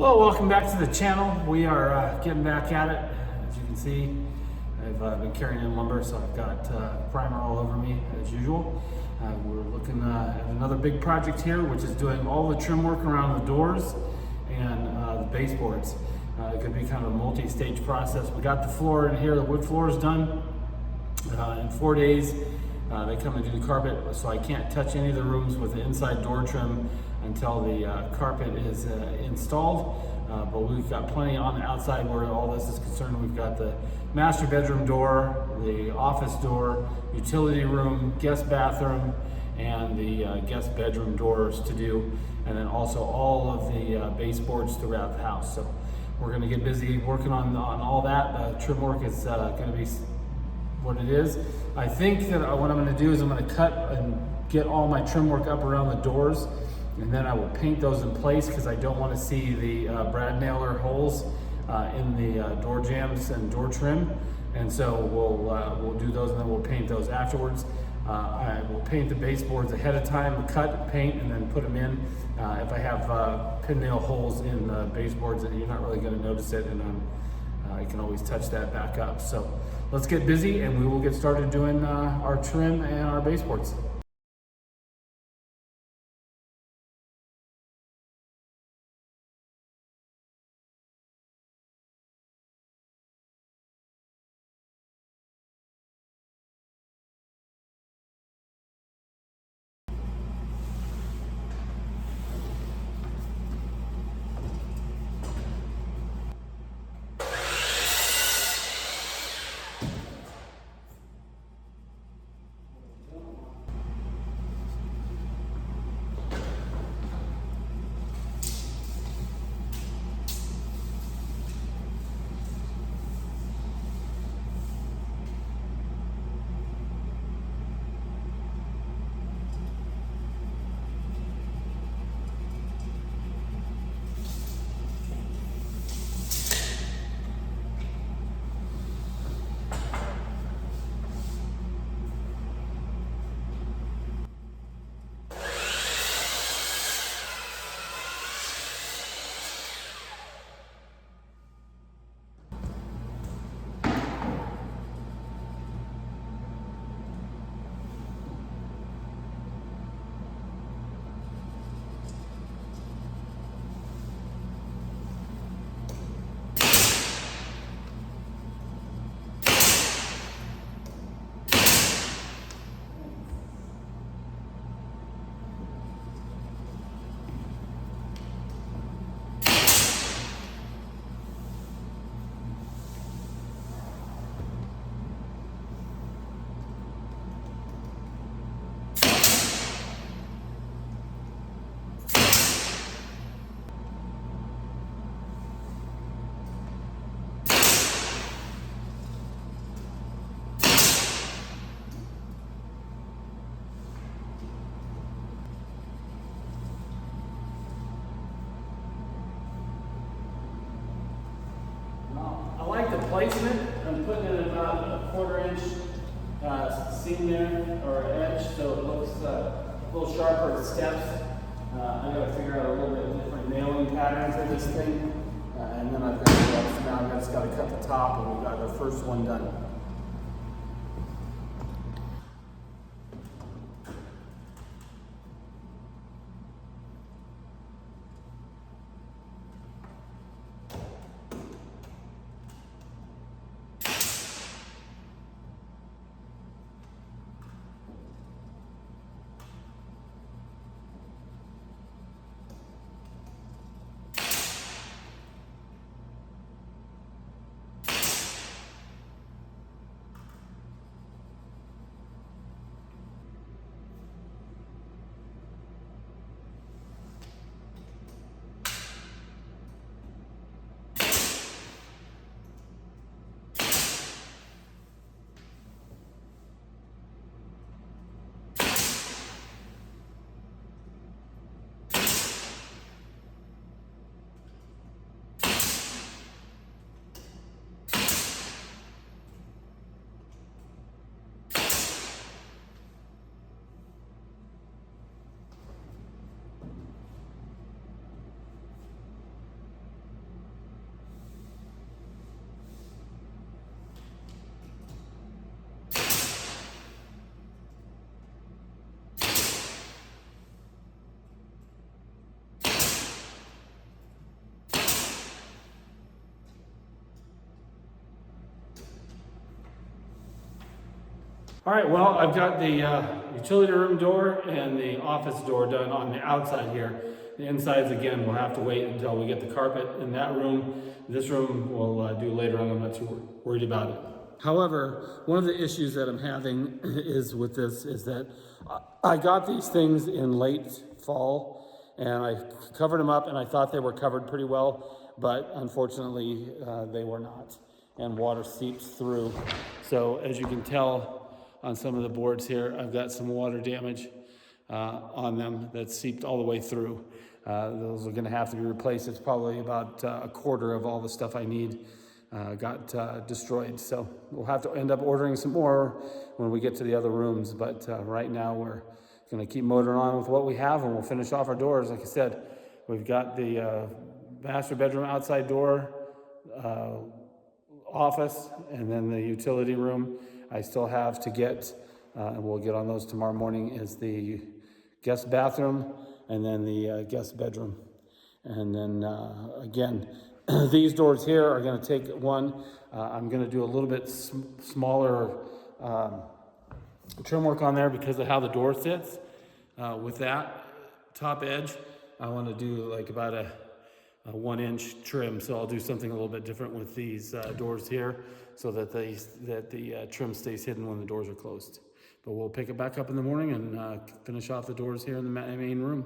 Well, welcome back to the channel. We are getting back at it. As you can see, I've been carrying in lumber, so I've got primer all over me as usual. We're looking at another big project here, which is doing all the trim work around the doors and the baseboards. It could be kind of a multi-stage process. We got the floor in here, the wood floor is done in 4 days. They come and do the carpet, so I can't touch any of the rooms with the inside door trim until the carpet is installed. But we've got plenty on the outside where all this is concerned. We've got the master bedroom door, the office door, utility room, guest bathroom, and the guest bedroom doors to do. And then also all of the baseboards throughout the house. So we're gonna get busy working on all that. Trim work is gonna be what it is. I think that what I'm gonna do is I'm gonna cut and get all my trim work up around the doors, and then I will paint those in place because I don't want to see the brad nailer holes in the door jambs and door trim. And so we'll do those, and then we'll paint those afterwards. I will paint the baseboards ahead of time, cut, paint, and then put them in. If I have pin nail holes in the baseboards, you're not really going to notice it, and I can always touch that back up. So let's get busy, and we will get started doing our trim and our baseboards. I like the placement. I'm putting it about a 1/4 inch seam there, or edge, so it looks a little sharper at steps. I gotta figure out a little bit different nailing pattern for this thing. And then I've got now I've just gotta cut the top, and we've got the first one done. All right, well, I've got the utility room door and the office door done on the outside here. The insides, again, we'll have to wait until we get the carpet in that room. This room we'll do later on. I'm not too worried about it. However, one of the issues that I'm having is with this is that I got these things in late fall and I covered them up and I thought they were covered pretty well, but unfortunately they were not, and water seeps through. So as you can tell on some of the boards here, I've got some water damage on them that seeped all the way through. Those are gonna have to be replaced. It's probably about a quarter of all the stuff I need got destroyed. So we'll have to end up ordering some more when we get to the other rooms. But right now we're gonna keep motoring on with what we have, and we'll finish off our doors. Like I said, we've got the master bedroom outside door, office, and then the utility room. I still have to get, and we'll get on those tomorrow morning, is the guest bathroom and then the guest bedroom. And then again, these doors here are gonna take one. I'm gonna do a little bit smaller trim work on there because of how the door sits. With that top edge, I wanna do like about a 1-inch trim. So I'll do something a little bit different with these doors here so that the trim stays hidden when the doors are closed. But we'll pick it back up in the morning and finish off the doors here in the main room.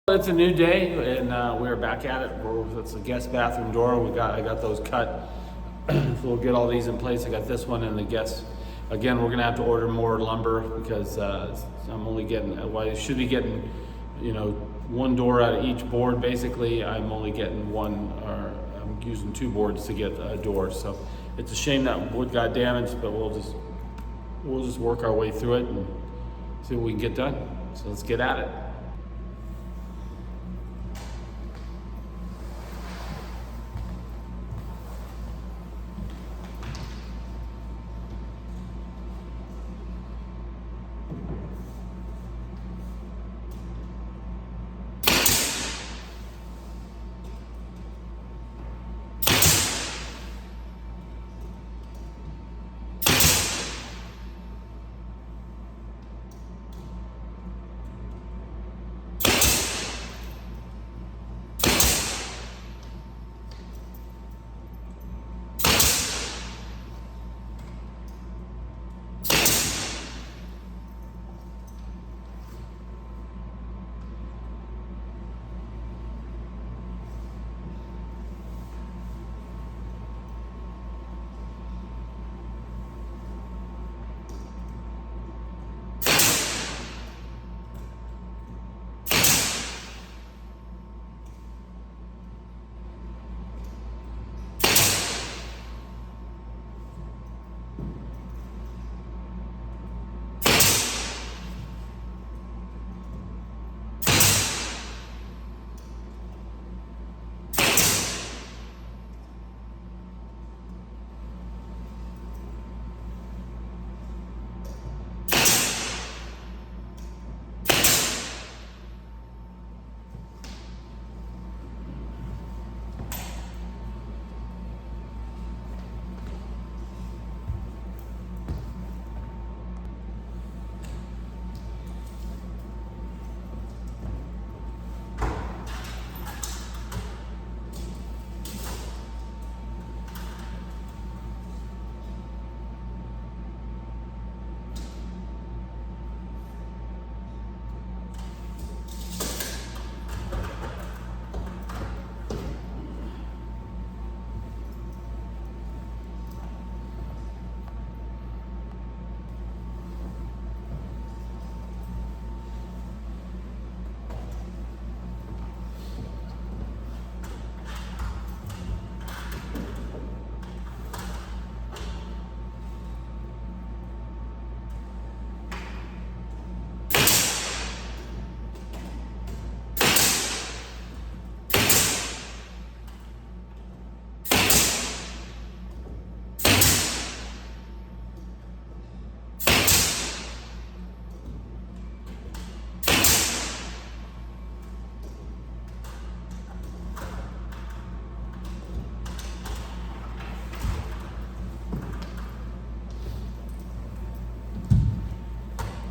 It's a new day, and we're back at it. It's a guest bathroom door. I got those cut. So we'll get all these in place. I got this one and the guest. Again, we're gonna have to order more lumber because I'm only getting. Well, I should be getting, one door out of each board. Basically, I'm only getting one, or I'm using 2 boards to get a door. So it's a shame that wood got damaged, but we'll just work our way through it and see what we can get done. So let's get at it.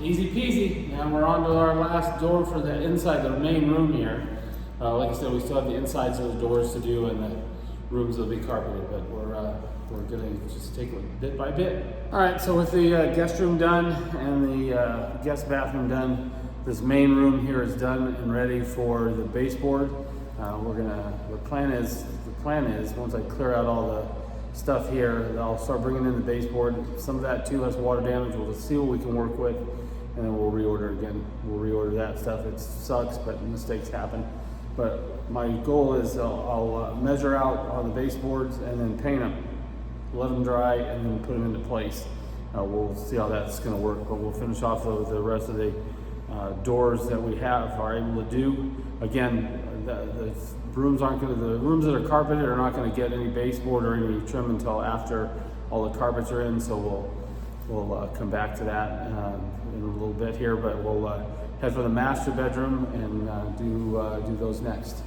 Easy peasy. Now we're on to our last door for the inside, the main room here. Like I said, we still have the insides of the doors to do, and the rooms will be carpeted, but we're gonna just take it bit by bit. All right, so with the guest room done and the guest bathroom done, this main room here is done and ready for the baseboard. The plan is once I clear out all the stuff here, I'll start bringing in the baseboard. Some of that too has water damage. We'll just see what we can work with, and then we'll reorder again. We'll reorder that stuff. It sucks, but mistakes happen. But my goal is I'll measure out on the baseboards and then paint them, let them dry, and then put them into place. We'll see how that's going to work, but we'll finish off the rest of the doors that we are able to do. Again, the rooms the rooms that are carpeted are not going to get any baseboard or any trim until after all the carpets are in. So we'll come back to that in a little bit here, but we'll head for the master bedroom and do those next.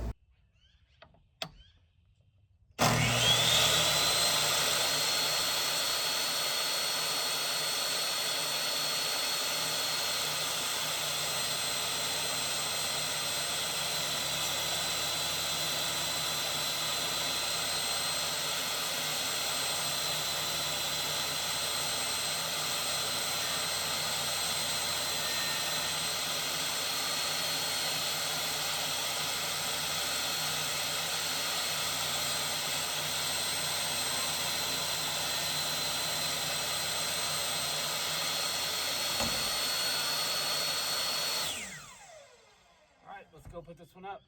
Let's go put this one up.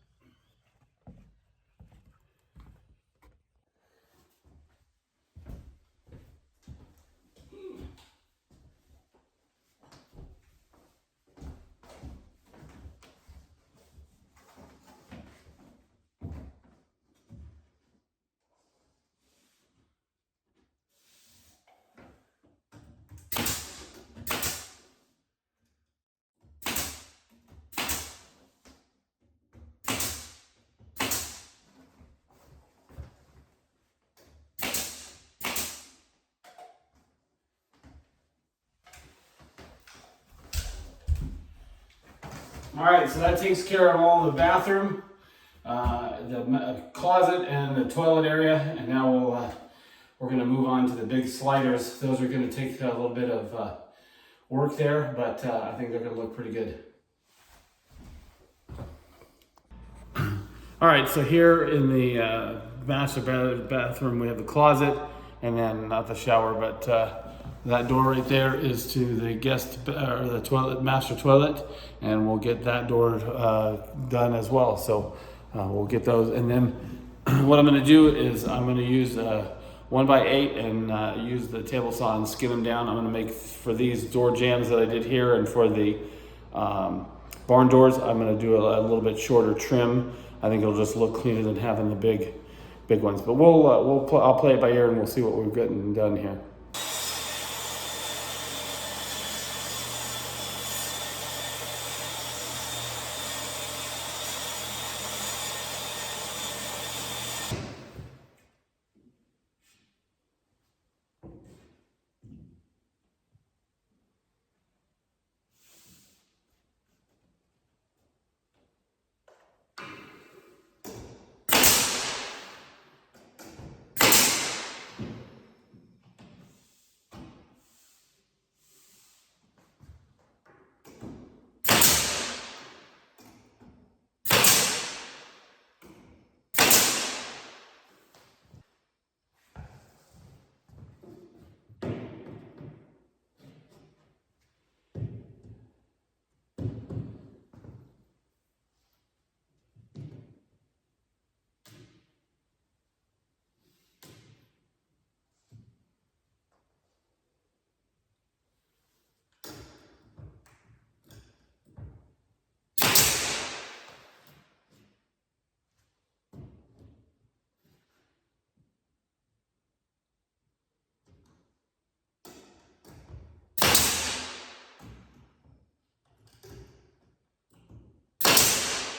All right, so that takes care of all the bathroom, the closet, and the toilet area. And now we're going to move on to the big sliders. Those are going to take a little bit of work there, but I think they're going to look pretty good. All right, so here in the master bathroom, we have the closet, and then not the shower, but that door right there is to the guest or the toilet, master toilet, and we'll get that door done as well. So we'll get those, and then what I'm going to do is I'm going to use 1x8 and use the table saw and skin them down. I'm going to make for these door jambs that I did here, and for the barn doors, I'm going to do a little bit shorter trim. I think it'll just look cleaner than having the big ones. But I'll play it by ear, and we'll see what we've gotten done here.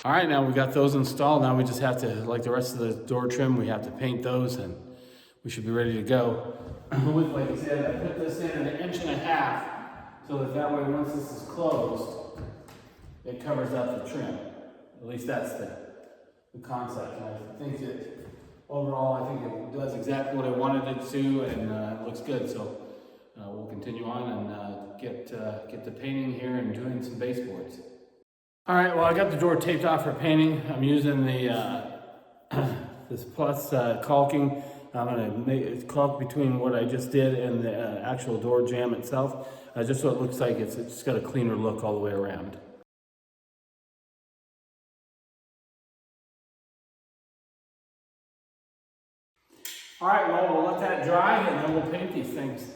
All right, now we got those installed. Now we just have to, like the rest of the door trim, we have to paint those, and we should be ready to go. Like I said, I put this in an 1.5 inches so that way once this is closed, it covers up the trim. At least that's the concept. And I think that overall, I think it does exactly what I wanted it to, and it looks good. So we'll continue on and get the painting here and doing some baseboards. All right, well, I got the door taped off for painting. I'm using the this plus caulking. I'm gonna make it caulk between what I just did and the actual door jamb itself, just so it looks like it's just got a cleaner look all the way around. All right, well, we'll let that dry and then we'll paint these things.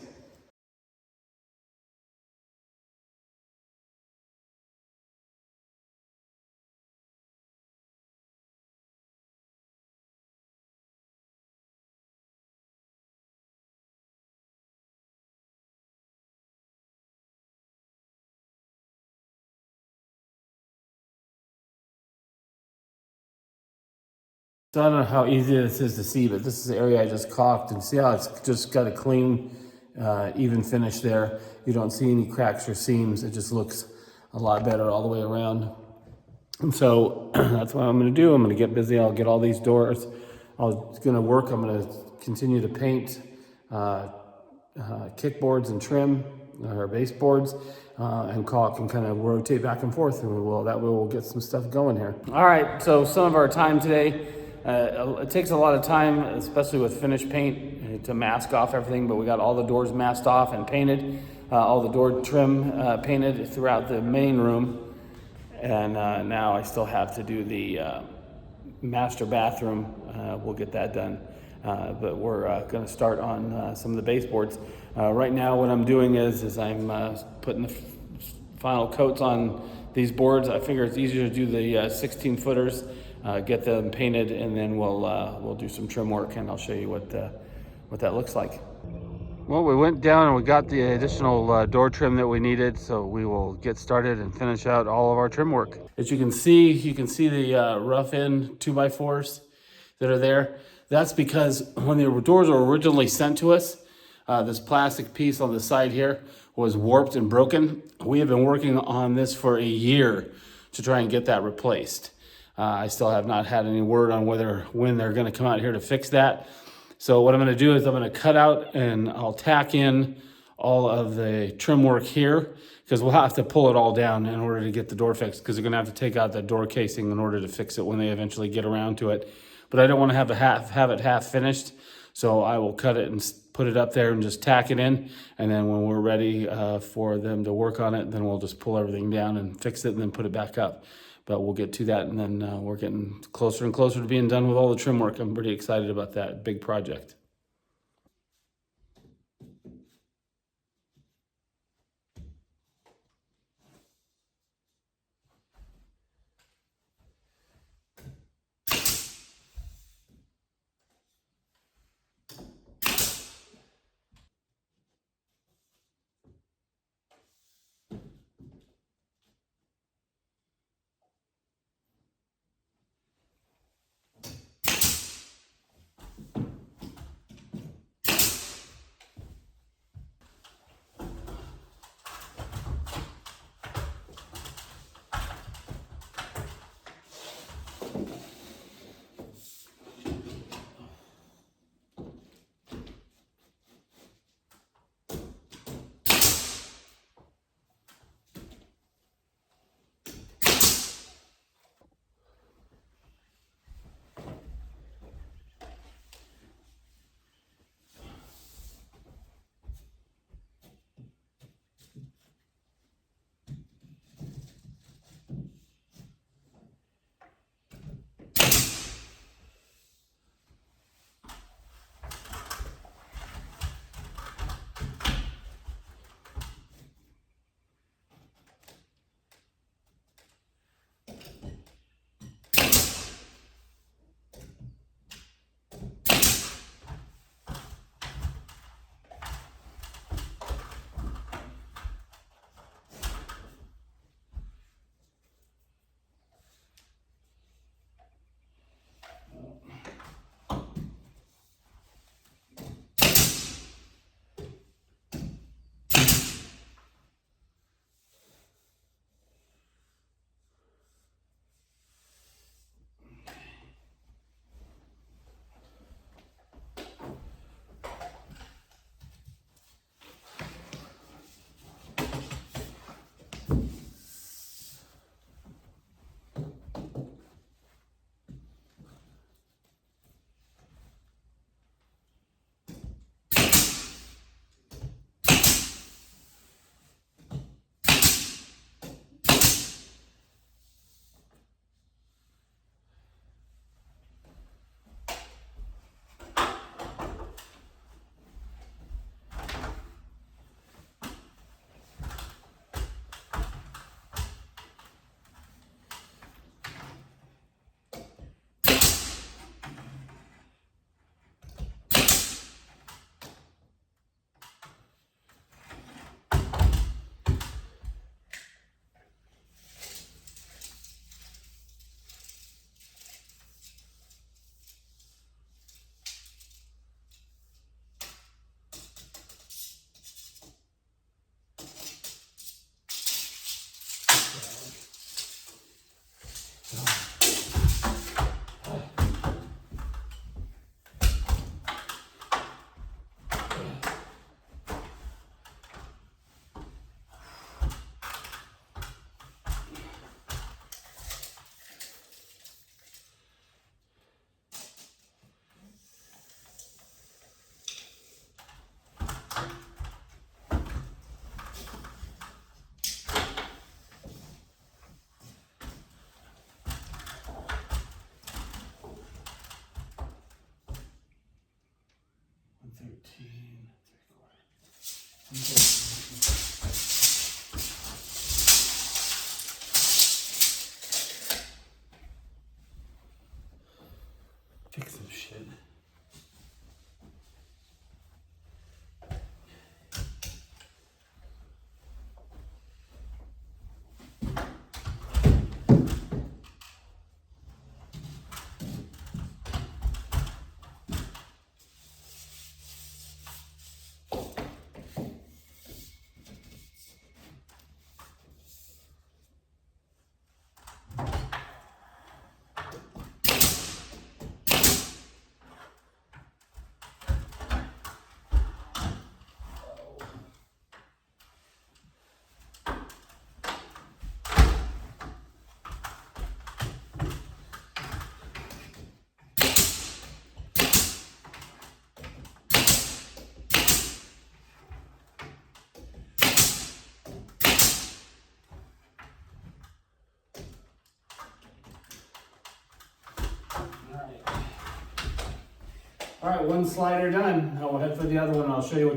So I don't know how easy this is to see, but this is the area I just caulked, and see how it's just got a clean, even finish there. You don't see any cracks or seams. It just looks a lot better all the way around. And so that's what I'm gonna do. I'm gonna get busy. I'll get all these doors. I'm gonna work. I'm gonna continue to paint kickboards and trim or baseboards and caulk and kind of rotate back and forth, and that way we'll get some stuff going here. All right, so some of our time today, it takes a lot of time, especially with finished paint, to mask off everything, but we got all the doors masked off and painted, all the door trim painted throughout the main room, and now I still have to do the master bathroom. We'll get that done. But we're going to start on some of the baseboards. Right now what I'm doing is I'm putting the final coats on these boards. I figure it's easier to do the 16 footers, get them painted, and then we'll do some trim work, and I'll show you what that looks like. Well, we went down and we got the additional door trim that we needed, so we will get started and finish out all of our trim work. As you can see the rough end 2x4s that are there. That's because when the doors were originally sent to us, this plastic piece on the side here was warped and broken. We have been working on this for a year to try and get that replaced. I still have not had any word on when they're gonna come out here to fix that. So what I'm gonna do is I'm gonna cut out and I'll tack in all of the trim work here, because we'll have to pull it all down in order to get the door fixed, because they're gonna have to take out the door casing in order to fix it when they eventually get around to it. But I don't wanna have it half finished, so I will cut it and put it up there and just tack it in. And then when we're ready for them to work on it, then we'll just pull everything down and fix it and then put it back up. But we'll get to that, and then we're getting closer and closer to being done with all the trim work. I'm pretty excited about that big project. Fix some shit. All right, one slider done. I'll head for the other one. I'll show you what